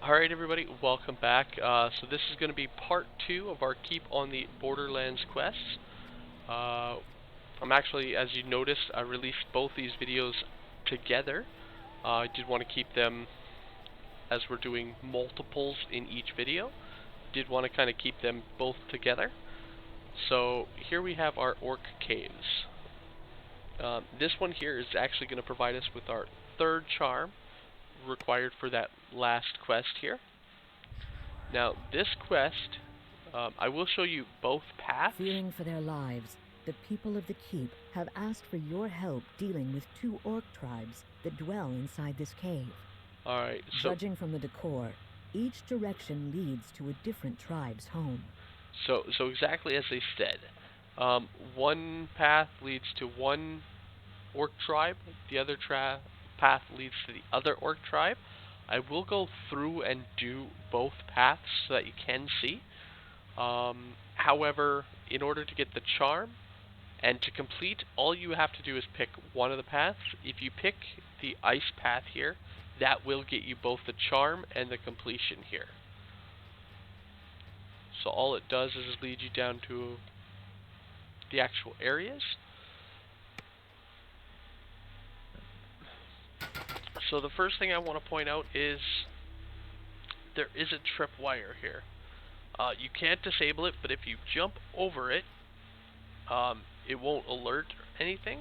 Alright everybody, welcome back. So this is going to be part 2 of our Keep on the Borderlands quests. I'm actually, as you noticed, I released both these videos together. I did want to keep them, as we're doing multiples in each video, did want to kind of keep them both together. So here we have our Orc Caves. This one here is actually going to provide us with our third charm required for that last quest here. Now this quest, I will show you both paths. Fearing for their lives, the people of the keep have asked for your help dealing with 2 orc tribes that dwell inside this cave. Alright, so judging from the decor, each direction leads to a different tribe's home. So exactly as they said. One path leads to one orc tribe, the other path leads to the other orc tribe. I will go through and do both paths so that you can see. However, in order to get the charm and to complete, all you have to do is pick one of the paths. If you pick the ice path here, that will get you both the charm and the completion here. So all it does is lead you down to the actual areas. So the first thing I want to point out is there is a tripwire here. You can't disable it, but if you jump over it, it won't alert anything.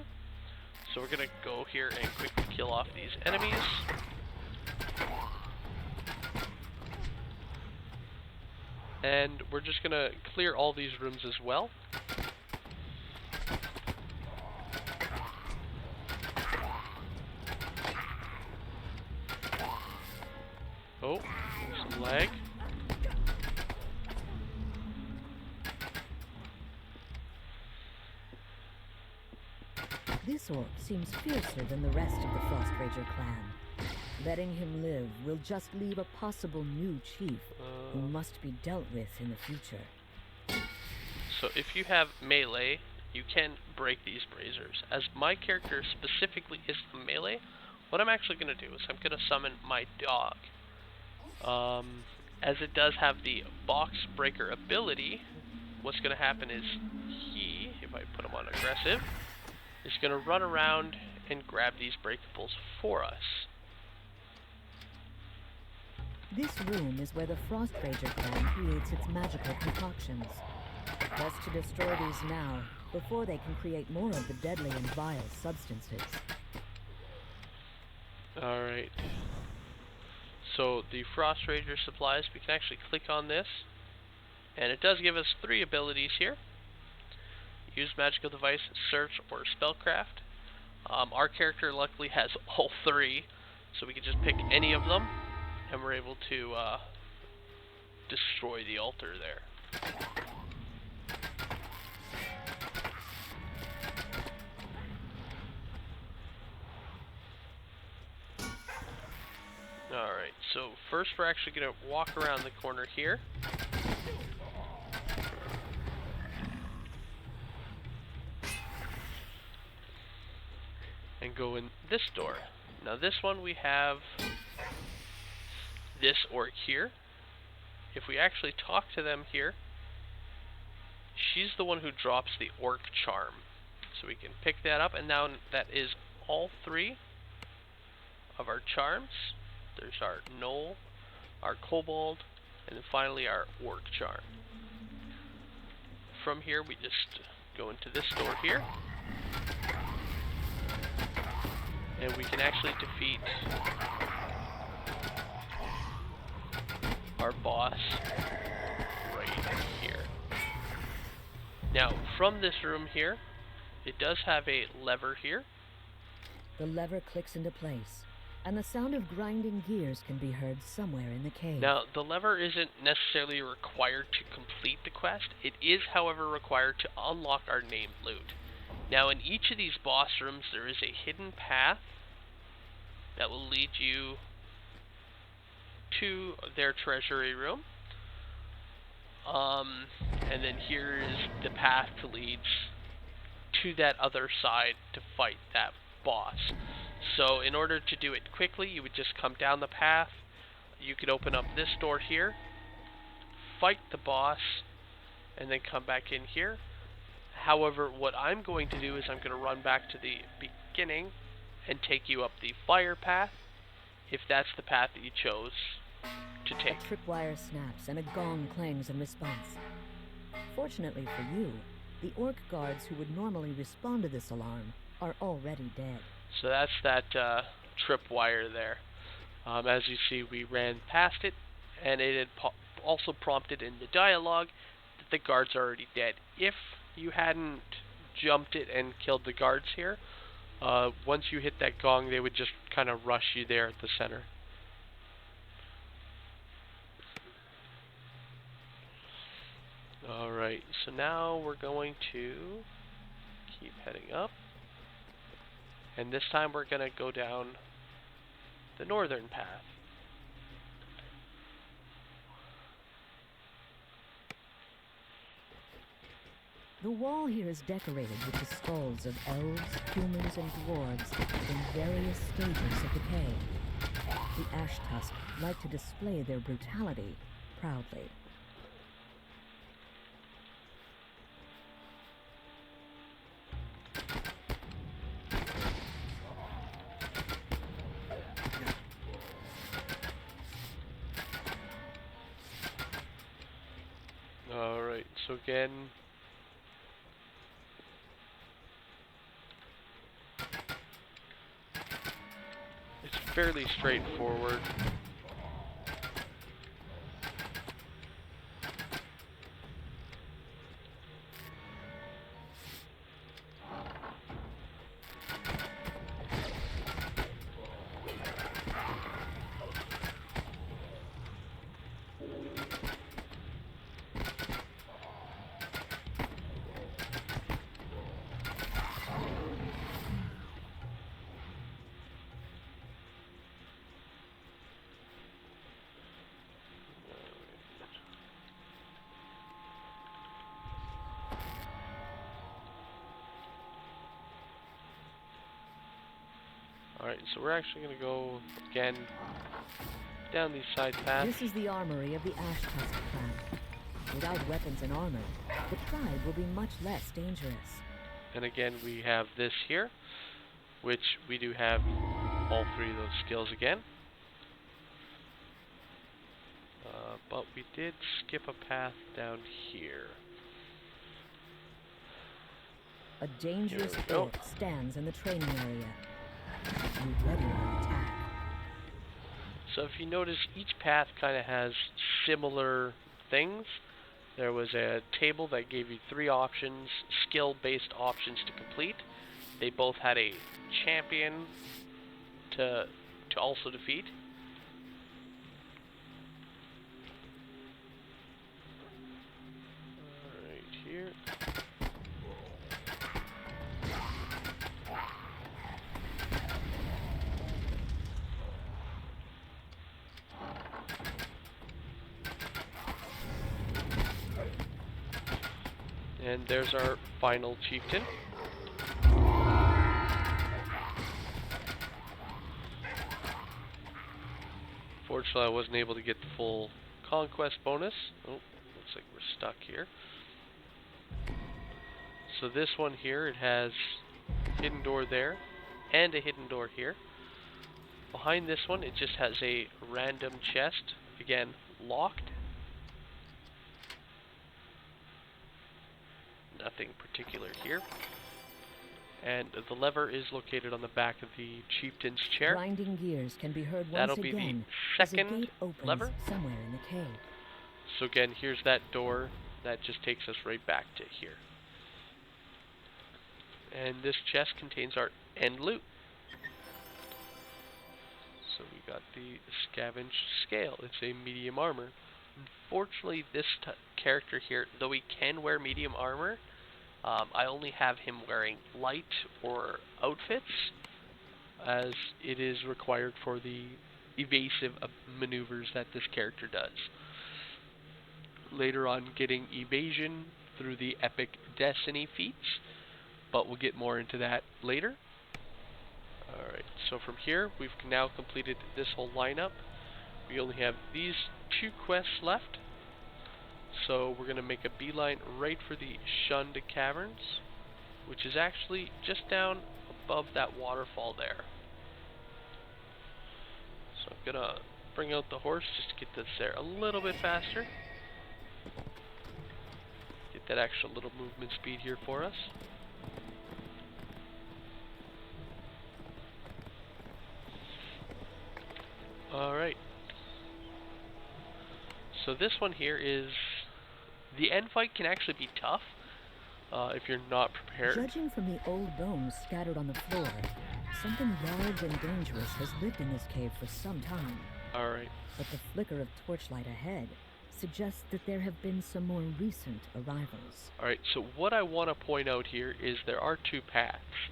So we're going to go here and quickly kill off these enemies. And we're just going to clear all these rooms as well. Oh, some lag. This orc seems fiercer than the rest of the Frostrager clan. Letting him live will just leave a possible new chief who must be dealt with in the future. So if you have melee, you can break these braziers. As my character specifically is the melee, what I'm actually going to do is I'm going to summon my dog. As it does have the box breaker ability, what's going to happen is he, if I put him on aggressive, is going to run around and grab these breakables for us. This room is where the Frostrager clan creates its magical concoctions. Best to destroy these now, before they can create more of the deadly and vile substances. Alright. So the Frostrager supplies, we can actually click on this, and it does give us 3 abilities here. Use magical device, search, or spellcraft. Our character luckily has all 3, so we can just pick any of them, and we're able to destroy the altar there. Alright, so first we're actually going to walk around the corner here. And go in this door. Now this one we have this orc here. If we actually talk to them here, she's the one who drops the orc charm. So we can pick that up, and now that is all 3 of our charms. There's our Gnoll, our Kobold, and then finally our Orc charm. From here we just go into this door here. And we can actually defeat our boss right here. Now, from this room here, it does have a lever here. The lever clicks into place, and the sound of grinding gears can be heard somewhere in the cave. Now, the lever isn't necessarily required to complete the quest. It is, however, required to unlock our named loot. Now, in each of these boss rooms, there is a hidden path that will lead you to their treasury room. And then here is the path to leads to that other side to fight that boss. So in order to do it quickly, you would just come down the path, you could open up this door here, fight the boss, and then come back in here. However, what I'm going to do is I'm going to run back to the beginning and take you up the fire path, if that's the path that you chose to take. A tripwire snaps and a gong clangs in response. Fortunately for you, the orc guards who would normally respond to this alarm are already dead. So that's that tripwire there. As you see, we ran past it, and it had also prompted in the dialogue that the guards are already dead. If you hadn't jumped it and killed the guards here, once you hit that gong, they would just kind of rush you there at the center. Alright, so now we're going to keep heading up. And this time we're going to go down the northern path. The wall here is decorated with the skulls of elves, humans, and dwarves in various stages of decay. The Ash Tusk like to display their brutality proudly. Alright, so again, it's fairly straightforward. Alright, so we're actually going to go, again, down these side paths. This is the armory of the Ash Tusk clan. Without weapons and armor, the tribe will be much less dangerous. And again, we have this here, which we do have all three of those skills again. But we did skip a path down here. A dangerous Here we go. orc stands in the training area. Be ready to attack. So if you notice, each path kind of has similar things. There was a table that gave you 3 options, skill-based options to complete. They both had a champion to also defeat. Right here. And there's our final chieftain. Fortunately, I wasn't able to get the full conquest bonus. Oh, looks like we're stuck here. So this one here, it has a hidden door there and a hidden door here. Behind this one, it just has a random chest, again, locked. Nothing particular here. And the lever is located on the back of the chieftain's chair. Grinding gears can be heard That'll once be again the as a second gate opens lever. somewhere in the cave. So again, here's that door that just takes us right back to here. And this chest contains our end loot. So we got the scavenge scale. It's a medium armor. Unfortunately, this character here, though he can wear medium armor, I only have him wearing light or outfits, as it is required for the evasive maneuvers that this character does. Later on, getting evasion through the epic destiny feats, but we'll get more into that later. Alright, so from here, we've now completed this whole lineup. We only have these 2 quests left. So we're going to make a beeline right for the Shunned Caverns, which is actually just down above that waterfall there. So I'm going to bring out the horse just to get this there a little bit faster. Get that extra little movement speed here for us. Alright. So this one here is... The end fight can actually be tough if you're not prepared. Judging from the old bones scattered on the floor, something large and dangerous has lived in this cave for some time. Alright. But the flicker of torchlight ahead suggests that there have been some more recent arrivals. Alright, so what I want to point out here is there are 2 paths.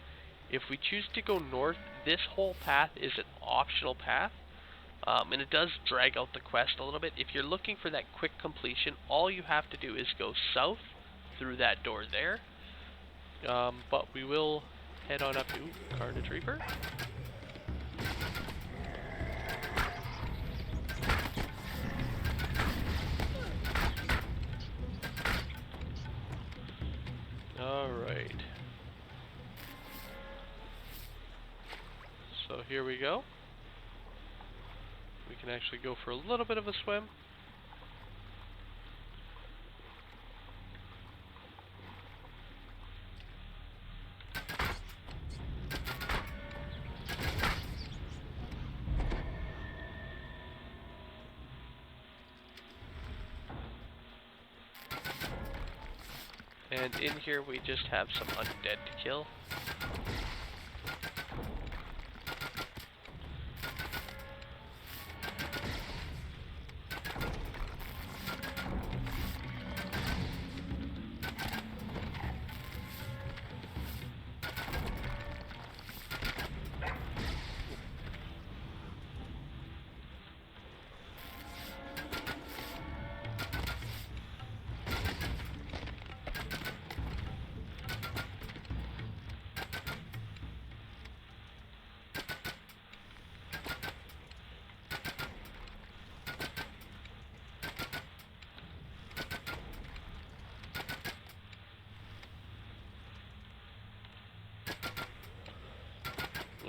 If we choose to go north, this whole path is an optional path. And it does drag out the quest a little bit. If you're looking for that quick completion, all you have to do is go south through that door there. But we will head on up to Carnage Reaper. Alright. So here we go. We can actually go for a little bit of a swim. And in here we just have some undead to kill.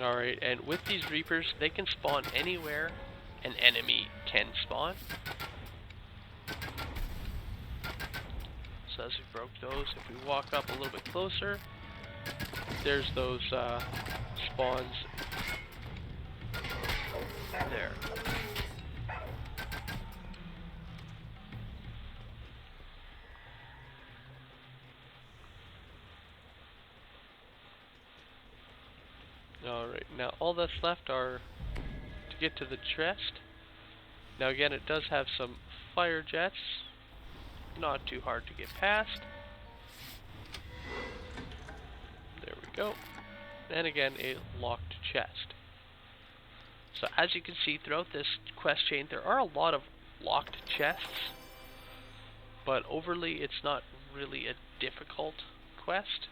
Alright, and with these Reapers, they can spawn anywhere an enemy can spawn. So as we broke those, if we walk up a little bit closer, there's those spawns there. Alright, now all that's left are to get to the chest. Now again, it does have some fire jets, not too hard to get past. There we go. And again, a locked chest. So as you can see throughout this quest chain, there are a lot of locked chests, but overly it's not really a difficult quest.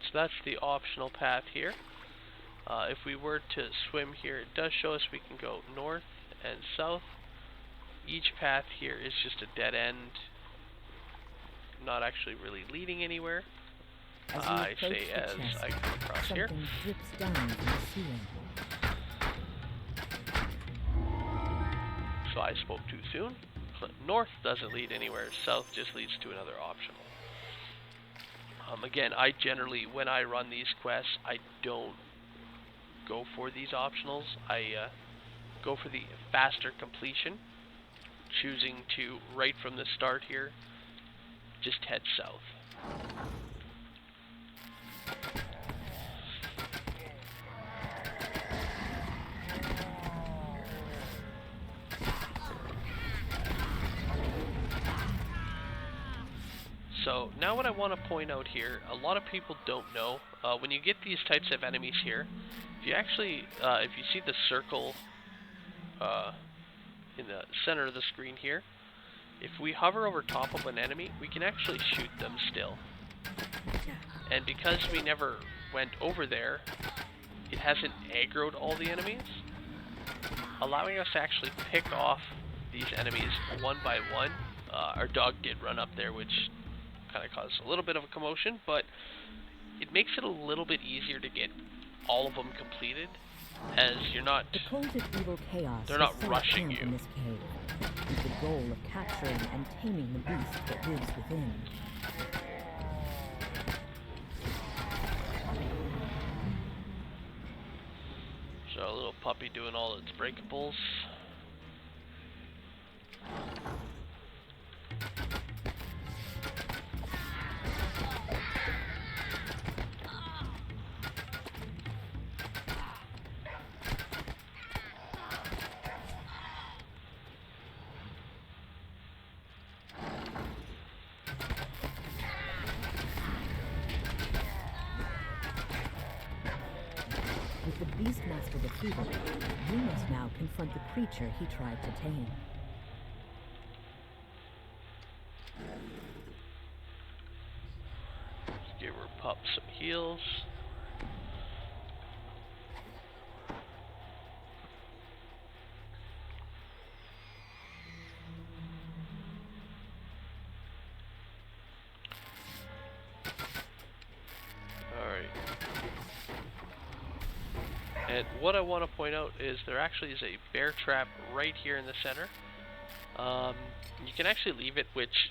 So that's the optional path here. If we were to swim here, it does show us we can go north and south. Each path here is just a dead end, not actually really leading anywhere. I say as I come across here. Drips down from the ceiling. So I spoke too soon. North doesn't lead anywhere, south just leads to another optional. Again, I generally, when I run these quests, I don't go for these optionals. I go for the faster completion, choosing to, right from the start here, just head south. So now what I want to point out here, a lot of people don't know, when you get these types of enemies here, if you actually, if you see the circle in the center of the screen here, if we hover over top of an enemy, we can actually shoot them still. And because we never went over there, it hasn't aggroed all the enemies, allowing us to actually pick off these enemies one by one. Our dog did run up there, which kind of caused a little bit of a commotion, but it makes it a little bit easier to get all of them completed, as you're not... The cult of evil chaos they're not has set up rushing camp you. in this cave, with the goal of capturing and taming the beast that lives within. So a little puppy doing all its breakables. With the Beastmaster defeated, you must now confront the creature he tried to tame. Let's give her pup some heals. And what I want to point out is there actually is a bear trap right here in the center. You can actually leave it, which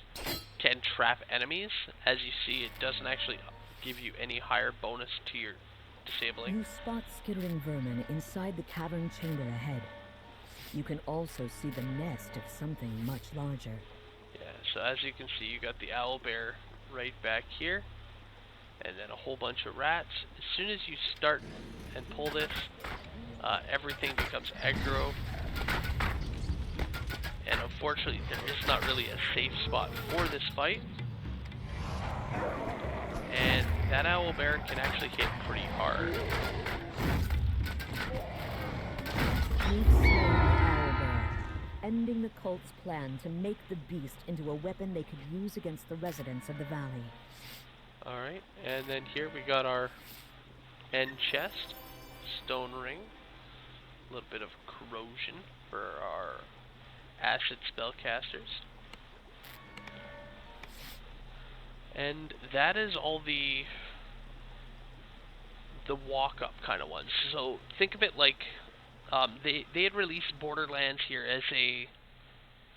can trap enemies. As you see, it doesn't actually give you any higher bonus to your disabling. You spot skittering vermin inside the cavern chamber ahead. You can also see the nest of something much larger. Yeah, so as you can see, you got the owlbear right back here, and then a whole bunch of rats. As soon as you start and pull this, everything becomes aggro. And unfortunately, there is not really a safe spot for this fight. And that owlbear can actually hit pretty hard. You've slain the owlbear, ending the cult's plan to make the beast into a weapon they could use against the residents of the valley. Alright, and then here we got our end chest, stone ring, a little bit of corrosion for our acid spellcasters. And that is all the walk-up kind of ones. So think of it like they had released Borderlands here as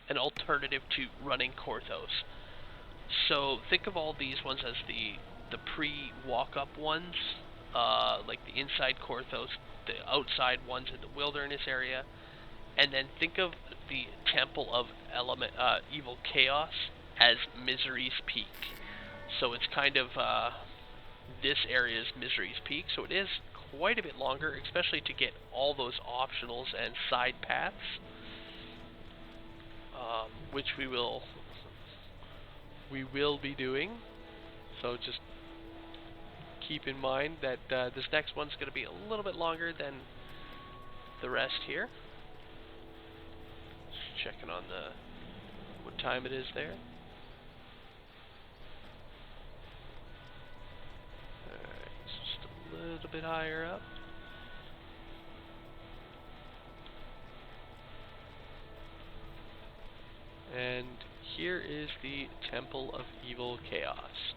an alternative to running Korthos. So think of all these ones as the pre-walk-up ones, like the inside Korthos, the outside ones in the wilderness area, and then think of the Temple of Evil Chaos as Misery's Peak. So it's kind of this area is Misery's Peak, so it is quite a bit longer, especially to get all those optionals and side paths, which we will be doing. So just keep in mind that this next one's going to be a little bit longer than the rest here. Just checking on what time it is there. Alright, just a little bit higher up. And here is the Temple of Evil Chaos.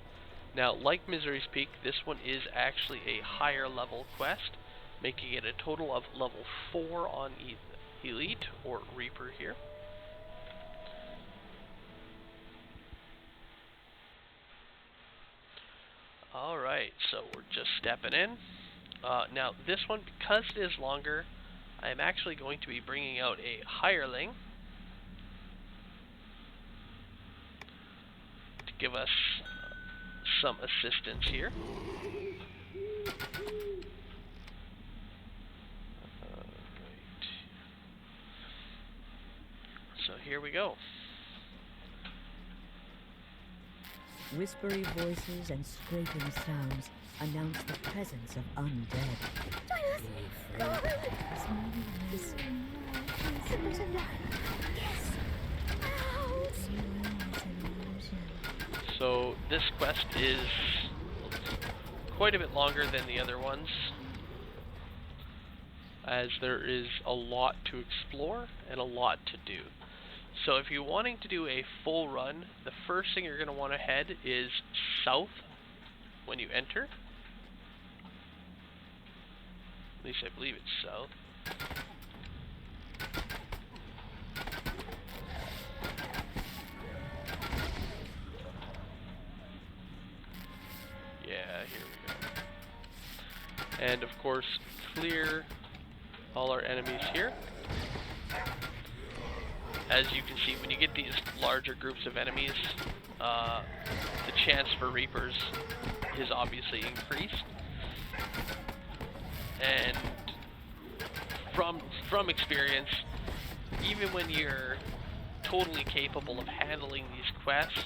Now, like Misery's Peak, this one is actually a higher level quest, making it a total of level 4 on Elite, or Reaper here. Alright, so we're just stepping in. Now, this one, because it is longer, I am actually going to be bringing out a hireling to give us some assistance here. Right. So here we go. Whispery voices and scraping sounds announce the presence of undead. So this quest is quite a bit longer than the other ones. as there is a lot to explore and a lot to do. So if you're wanting to do a full run, the first thing you're going to want to head is south when you enter. At least I believe it's south. Yeah, here we go. And of course, clear all our enemies here. As you can see, when you get these larger groups of enemies, the chance for Reapers is obviously increased. And from experience, even when you're totally capable of handling these quests,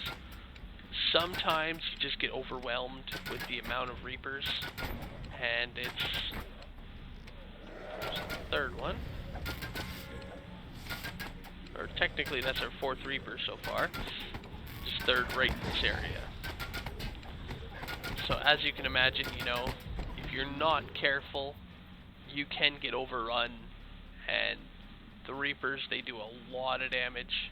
sometimes you just get overwhelmed with the amount of Reapers, and it's the third one. Or technically that's our fourth Reaper so far. Just third right in this area. So as you can imagine, you know, if you're not careful, you can get overrun, and the Reapers, they do a lot of damage.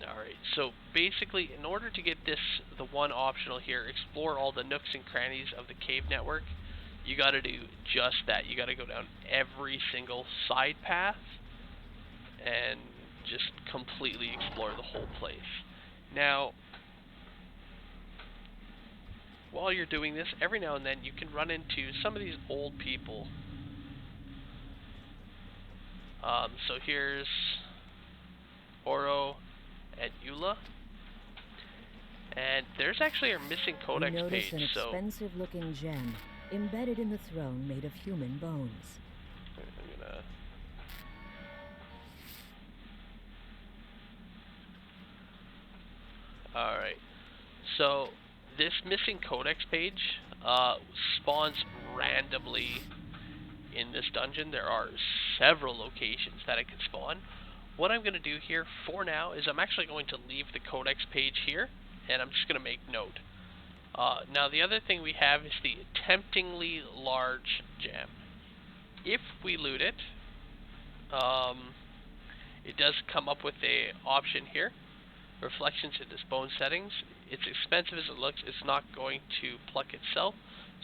Alright, so basically, in order to get this, the one optional here, explore all the nooks and crannies of the cave network, you gotta do just that. You gotta go down every single side path and just completely explore the whole place. Now, while you're doing this, every now and then you can run into some of these old people. So here's Oro and Eula, and there's actually our missing codex you notice page. An So expensive-looking gem embedded in the throne made of human bones. I'm gonna. All right. So this missing codex page spawns randomly in this dungeon. There are several locations that it can spawn. What I'm going to do here for now is I'm actually going to leave the codex page here, and I'm just going to make note. Now the other thing we have is the temptingly large gem. If we loot it, it does come up with a option here. Reflections in this bone settings. It's expensive as it looks, it's not going to pluck itself.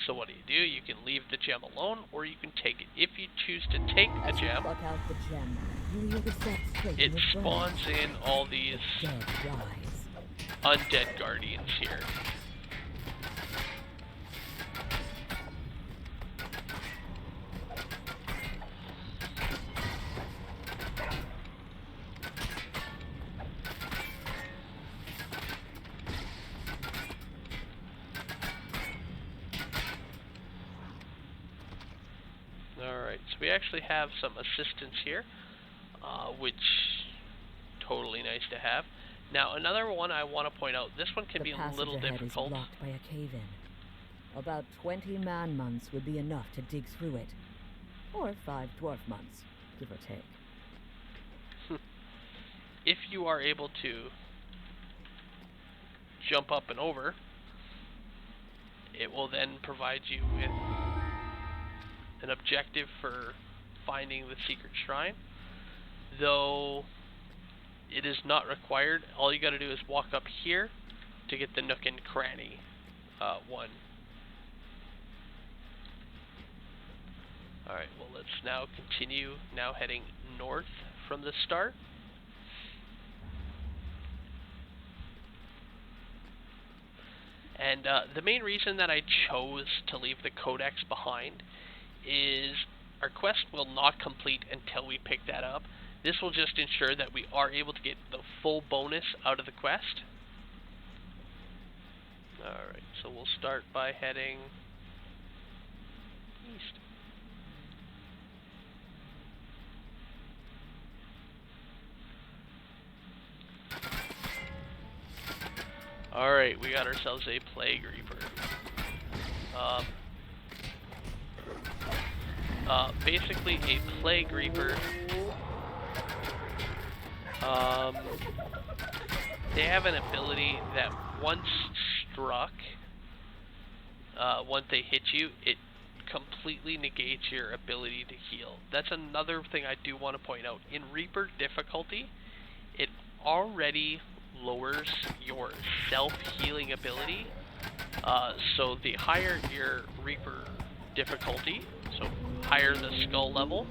So what do? You can leave the gem alone, or you can take it. If you choose to take the gem, Pluck out the gem. You hear the set straight it in your brain. spawns in all these Dead rise. undead guardians here. Alright, so we actually have some assistance here, which totally nice to have. Now another one I want to point out, this one can be a little The passage ahead difficult. is blocked by a cave-in. About 20 man-months would be enough to dig through it. Or 5 dwarf months, give or take. If you are able to jump up and over, it will then provide you with an objective for finding the secret shrine. Though it is not required, all you gotta do is walk up here to get the nook and cranny one. Alright, well let's now continue, now heading north from the start. And the main reason that I chose to leave the codex behind is our quest will not complete until we pick that up. This will just ensure that we are able to get the full bonus out of the quest. Alright, so we'll start by heading east. Alright, we got ourselves a Plague Reaper. Basically a Plague Reaper, they have an ability that once struck, once they hit you, it completely negates your ability to heal. That's another thing I do want to point out. In Reaper difficulty, it already lowers your self-healing ability. So the higher your Reaper difficulty, so higher the skull level,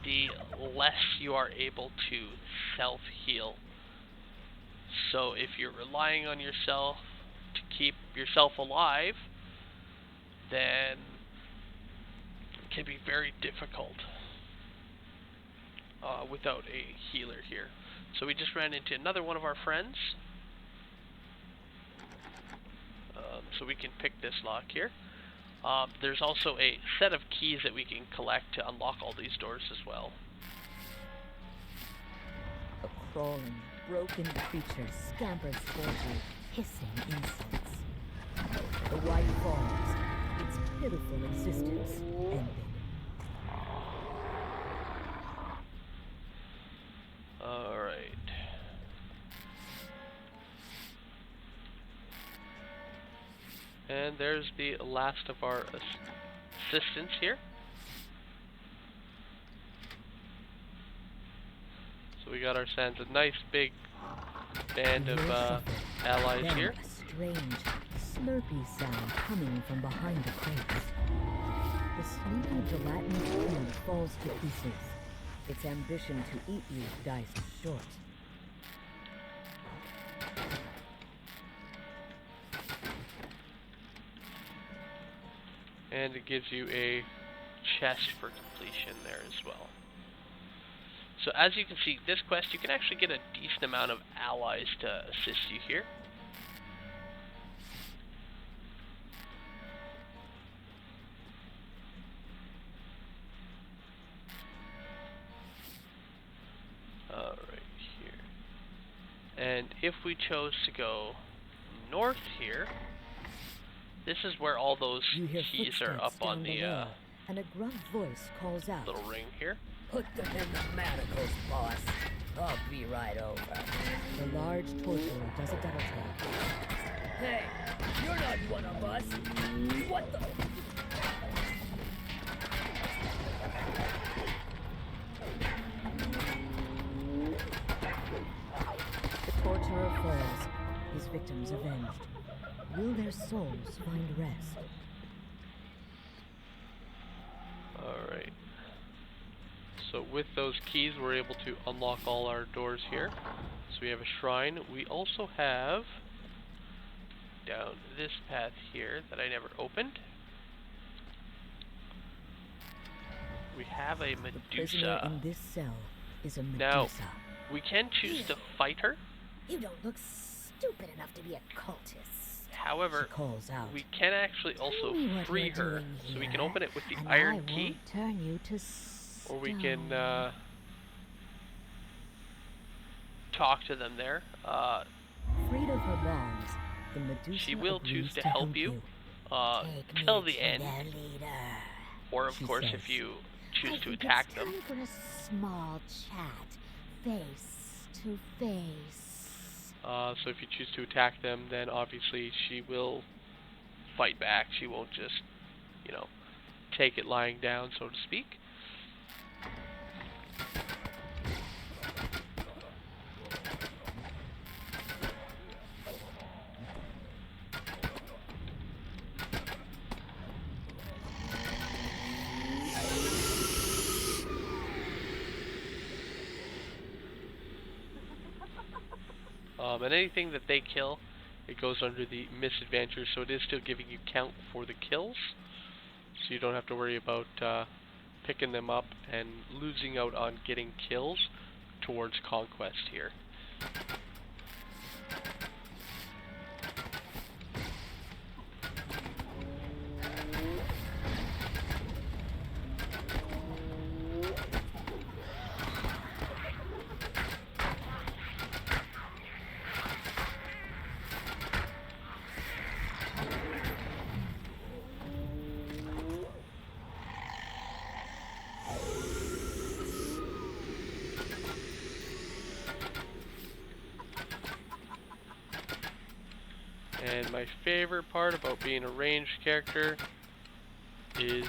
the less you are able to self-heal. So if you're relying on yourself to keep yourself alive, then it can be very difficult without a healer here. So we just ran into another one of our friends. So we can pick this lock here. There's also a set of keys that we can collect to unlock all these doors as well. A crawling, broken creature scampers toward you, hissing insults. The white falls, its pitiful existence ending. Alright. And there's the last of our assistants here. So we got ourselves a nice big band of allies here. A strange, slurpy sound coming from behind the crates. The sleepy gelatinous food falls to pieces. Its ambition to eat you dies short. And it gives you a chest for completion there as well. So as you can see, this quest, you can actually get a decent amount of allies to assist you here. Alright, here. And if we chose to go north here, this is where all those keys are up on the and a gruff voice calls out. little ring here. Put them in the manacles, boss. I'll be right over. The large torturer does a double take. Hey, you're not one of us. What the? The torturer falls, his victims avenged. Will their souls find rest? Alright. So with those keys we're able to unlock all our doors here. So we have a shrine. We also have down this path here that I never opened. We have a The prisoner Medusa. in this cell is a Medusa. Now, we can choose to fight her. You don't look stupid enough to be a cultist. However, She calls out. we can actually also Tell me what free you're her. doing So we can here, open it with the and iron I key, won't turn you to or we stone. can talk to them there. Freed of her bonds, the Medusa She will agrees choose to help you Take till me the to end, their leader. or of she course says. if you choose I to think attack it's them. time for a small chat, face to face. So if you choose to attack them, then obviously she will fight back. She won't just, you know, take it lying down, so to speak. And anything that they kill, it goes under the misadventure, so it is still giving you count for the kills. So you don't have to worry about picking them up and losing out on getting kills towards conquest here. And my favorite part about being a ranged character is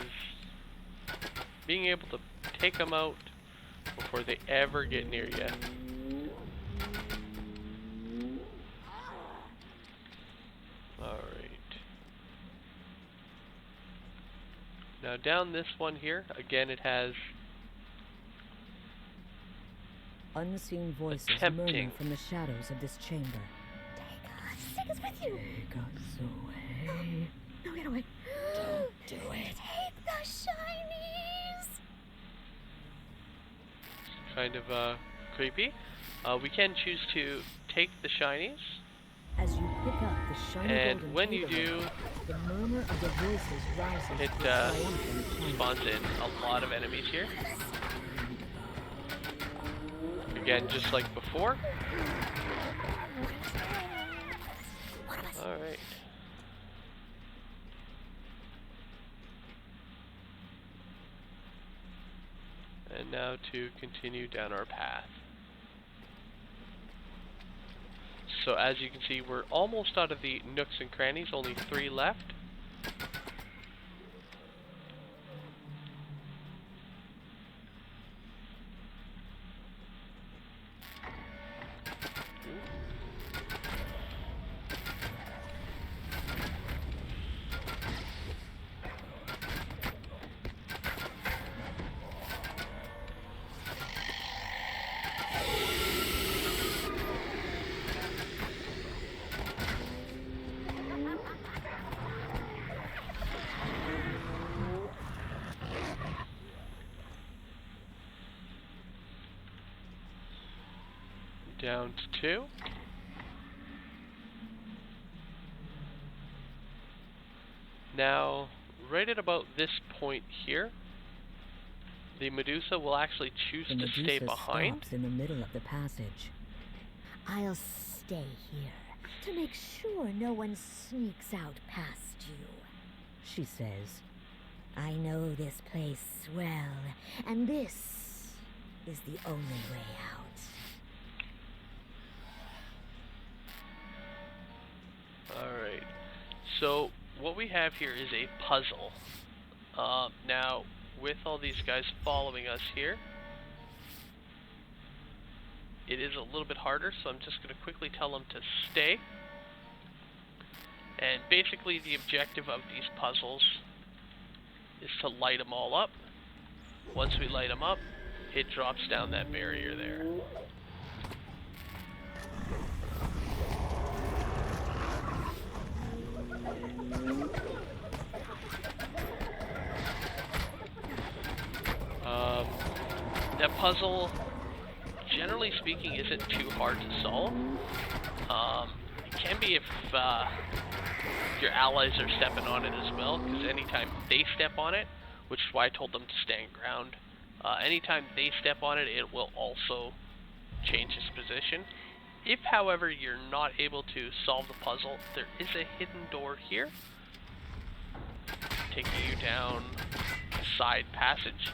being able to take them out before they ever get near you. Alright. Now down this one here, again it has unseen voices murmur from the shadows of this chamber. Take us with you. Take us away. No, get away. Don't do it. Take the shinies. kind of creepy. We can choose to take the shinies. As you pick up the shiny And golden when you Aloevain, do, the murmur of the voices rises it to a triumphant chant. spawns in a lot of enemies here. Again, just like before. Alright. And now to continue down our path. So as you can see, we're almost out of the nooks and crannies, only 3 left. Down to 2. Now, right at about this point here, the Medusa will actually choose The to stay Medusa behind. stops in the middle of the passage. I'll stay here to make sure no one sneaks out past you. She says, I know this place well, and this is the only way out. Alright, so what we have here is a puzzle. Now, with all these guys following us here, it is a little bit harder, so I'm just going to quickly tell them to stay. And basically the objective of these puzzles is to light them all up. Once we light them up, it drops down that barrier there. That puzzle, generally speaking, isn't too hard to solve. It can be if your allies are stepping on it as well, because anytime they step on it, which is why I told them to stand ground, anytime they step on it, it will also change its position. If, however, you're not able to solve the puzzle, there is a hidden door here, taking you down a side passage,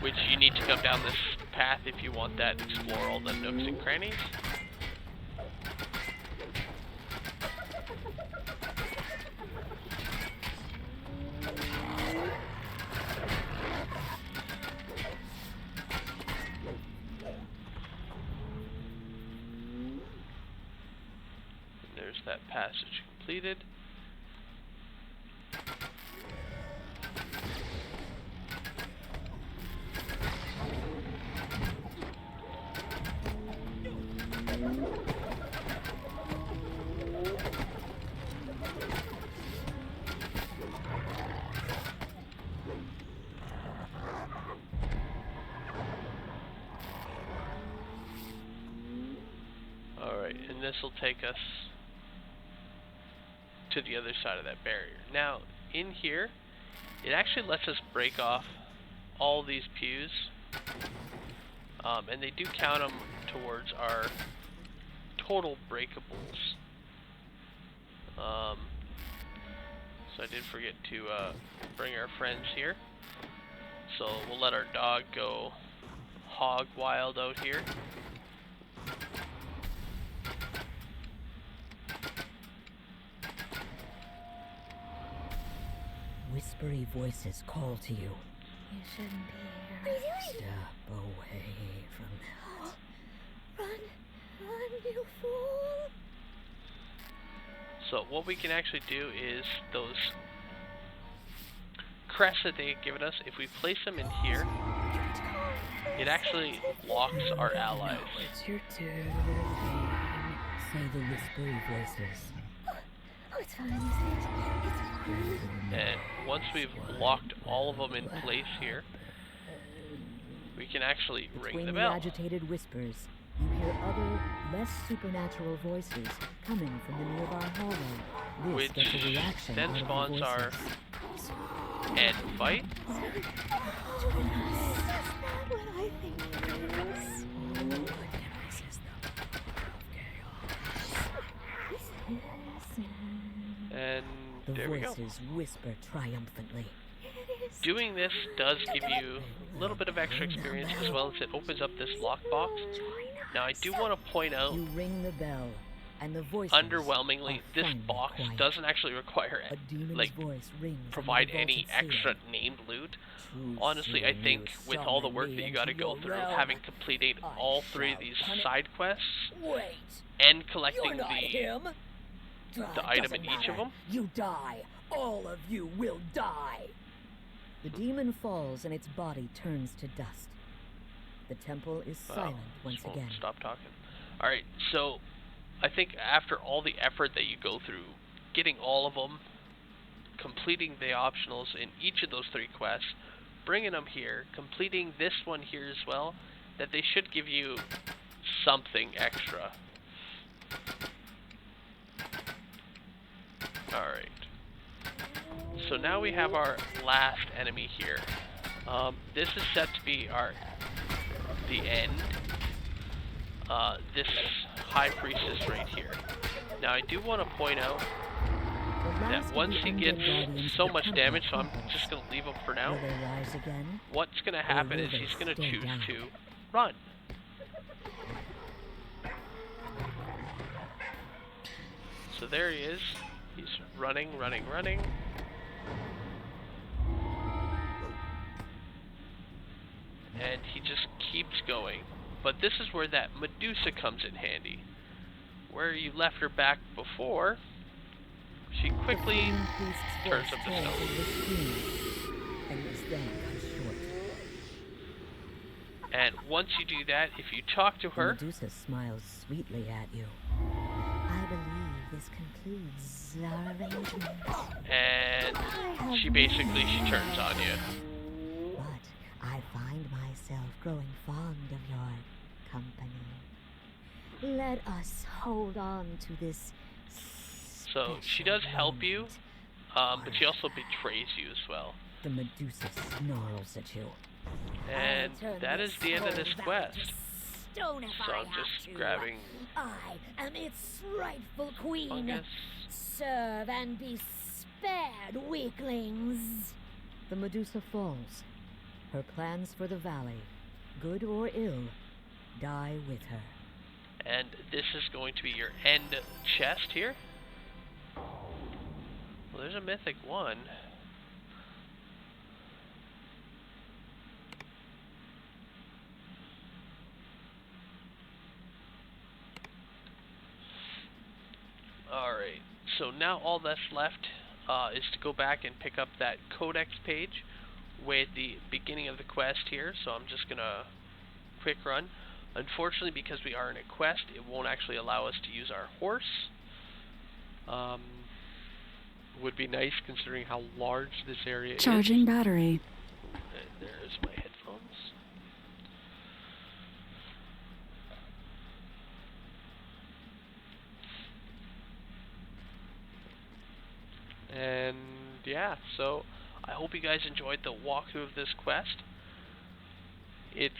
which you need to come down this path if you want that and explore all the nooks and crannies. And there's that passage completed. Alright, and this will take us to the other side of that barrier. Now, in here, it actually lets us break off all these pews, and they do count them towards our total breakables. So I did forget to bring our friends here. So we'll let our dog go hog wild out here. whispery voices call to you. You shouldn't be here. Step away from that. Run, you fool! So what we can actually do is those crests that they have given us, if we place them in here, it actually locks our allies. It's your turn. Say the whispery voices. Oh, it's fine. It's fine. And once we've locked all of them in place here, we can actually ring Between the the bell. agitated whispers, you hear other, less supernatural voices coming from the nearby hallway. This Which gets a reaction then out of the spawns our voices. end fight. That's not what I think it is. And The there we go. voices whisper triumphantly. Doing this does give you a little bit of extra experience, as well as it opens up this lockbox. Now I do want to point out, You ring the bell, and the voices underwhelmingly, are this finally box quiet. doesn't actually require A demon's like voice rings provide on the any vaulted extra ceiling. named loot. True Honestly, I seeing think you with all the summon work me that you got to into go your through, realm. having completed I all three of shall these punish- side quests Wait, and you're collecting not him. the item in each of them. You die. All of you will die. The demon falls and its body turns to dust. The temple is silent once just won't again. Stop talking. Alright, so I think after all the effort that you go through, getting all of them, completing the optionals in each of those three quests, bringing them here, completing this one here as well, that they should give you something extra. Alright. So now we have our last enemy here. This is set to be the end. This high priestess right here. Now I do want to point out The last that of once the he undead gets guardians so of the much temple damage, so I'm crumples. just going to leave him for now. Will they rise again? What's going to happen will is they he's going to stay choose down? to run. So there he is. He's running. And he just keeps going. But this is where that Medusa comes in handy. Where you left her back before, she quickly The priest's turns voice up the turns stone. into a scream, and was then cut short. And once you do that, if you talk to The her, Medusa smiles sweetly at you. I believe this concludes our arrangement. and she basically turns on you. But I find myself growing fond of your company. Let us hold on to this. So she does help you, but she also betrays you as well. The Medusa snarls at you. And that is the end of this quest. Stone if So I I'm have just to. grabbing I am its rightful queen. fungus. Serve and be spared, weaklings. The Medusa falls. Her plans for the valley, good or ill, die with her. And this is going to be your end chest here. Well, there's a mythic one. Alright, so now all that's left is to go back and pick up that codex page with the beginning of the quest here. So I'm just gonna quick run. Unfortunately, because we are in a quest, it won't actually allow us to use our horse. Would be nice considering how large this area is. Charging battery. And there's my headphones. And yeah, so I hope you guys enjoyed the walkthrough of this quest. It's,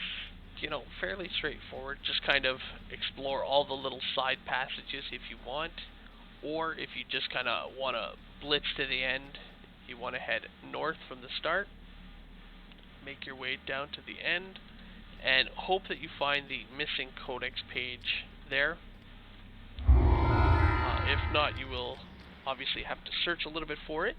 you know, fairly straightforward. Just kind of explore all the little side passages if you want, or if you just kind of want to blitz to the end, you want to head north from the start, make your way down to the end, and hope that you find the missing codex page there. If not, you will obviously have to search a little bit for it.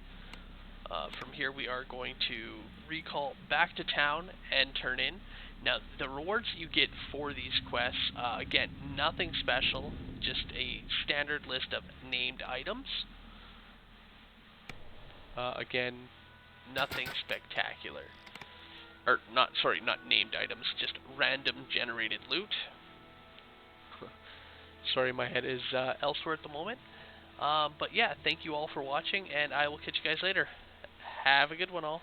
From here we are going to recall back to town and turn in. Now the rewards you get for these quests, again, nothing special, just a standard list of named items. Again, nothing spectacular. Or not named items, just random generated loot. Sorry, my head is elsewhere at the moment. But yeah, thank you all for watching, and I will catch you guys later. Have a good one all.